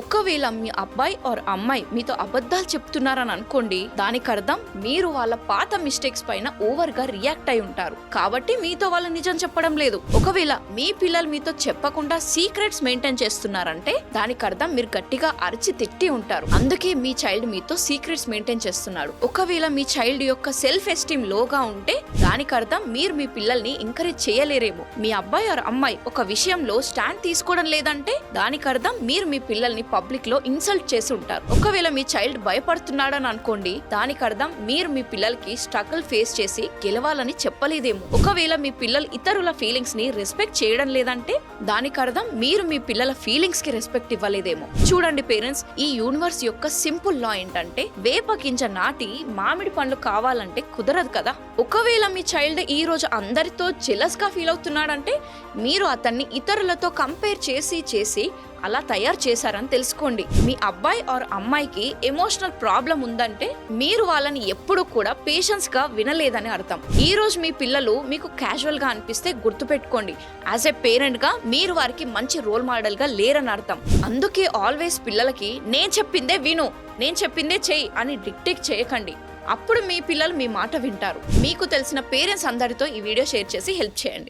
ఒకవేళ మీ అబ్బాయి ఆర్ అమ్మాయి మీతో అబద్ధాలు చెప్తున్నారని అనుకోండి, దానికి అర్థం మీరు వాళ్ళ పాత మిస్టేక్స్ పైన ఓవర్ గా రియాక్ట్ అయి ఉంటారు కాబట్టి మీతో వాళ్ళు నిజం చెప్పడం లేదు. ఒకవేళ మీ పిల్లలు మీతో చెప్పకుండా సీక్రెట్స్ మెయింటైన్ చేస్తున్నారంటే దానికి అర్థం మీరు గట్టిగా అరిచి తిట్టి ఉంటారు, అందుకే మీ చైల్డ్ మీతో సీక్రెట్స్ మెయింటైన్ చేస్తున్నాడు. ఒకవేళ మీ చైల్డ్ యొక్క సెల్ఫ్ ఎస్టీమ్ లోగా ఉంటే దానికి అర్థం మీరు మీ పిల్లల్ని ఎంకరేజ్ చేయలేరేమో. మీ అబ్బాయి ఆర్ అమ్మాయి ఒక విషయంలో స్టాండ్ తీసుకోవడం లేదంటే దానికి అర్థం మీరు మీ పిల్లల్ని పబ్లిక్ లో ఇన్సల్ట్ చేసి ఉంటారు. ఒకవేళ మీ చైల్డ్ భయపడుతున్నాడని అనుకోండి, దానికి అర్థం మీరు మీ పిల్లలకి స్ట్రగుల్ ఫేస్ చేసి గెలవాలని చెప్పలేదేమో. ఒకవేళ మీ పిల్లలు ఇతరుల ఫీలింగ్స్ ని రెస్పెక్ట్ చేయడం లేదంటే దానికి అర్థం మీరు మీ పిల్లల ఫీలింగ్స్ కి రెస్పెక్ట్ ఇవ్వలేదేమో. చూడండి పేరెంట్స్, ఈ యూనివర్స్ యొక్క సింపుల్ లా ఏంటంటే వేప గింజ నాటి మామిడి పండ్లు కావాలంటే కుదరదు కదా. ఒకవేళ మీ చైల్డ్ ఈ రోజు అందరితో జెలస్ గా ఫీల్ అవుతున్నాడంటే మీరు అతన్ని ఇతరులతో కంపేర్ చేసి అలా తయారు చేశారని తెలుసుకోండి. మీ అబ్బాయి ఆర్ అమ్మాయికి ఎమోషనల్ ప్రాబ్లం ఉందంటే మీరు వాళ్ళని ఎప్పుడు కూడా పేషెన్స్ గా వినలేదని అర్థం. ఈ రోజు మీ పిల్లలు మీకు క్యాజువల్ గా అనిపిస్తే గుర్తుపెట్టుకోండి, యాజ్ ఎ పేరెంట్ గా మీరు వారికి మంచి రోల్ మోడల్ గా లేరని అర్థం. అందుకే ఆల్వేస్ పిల్లలకి నేను చెప్పిందే విను, నేను చెప్పిందే చెయ్యి అని డిక్టేట్ చేయకండి. అప్పుడు మీ పిల్లలు మీ మాట వింటారు. మీకు తెలిసిన పేరెంట్స్ అందరితో ఈ వీడియో షేర్ చేసి హెల్ప్ చేయండి.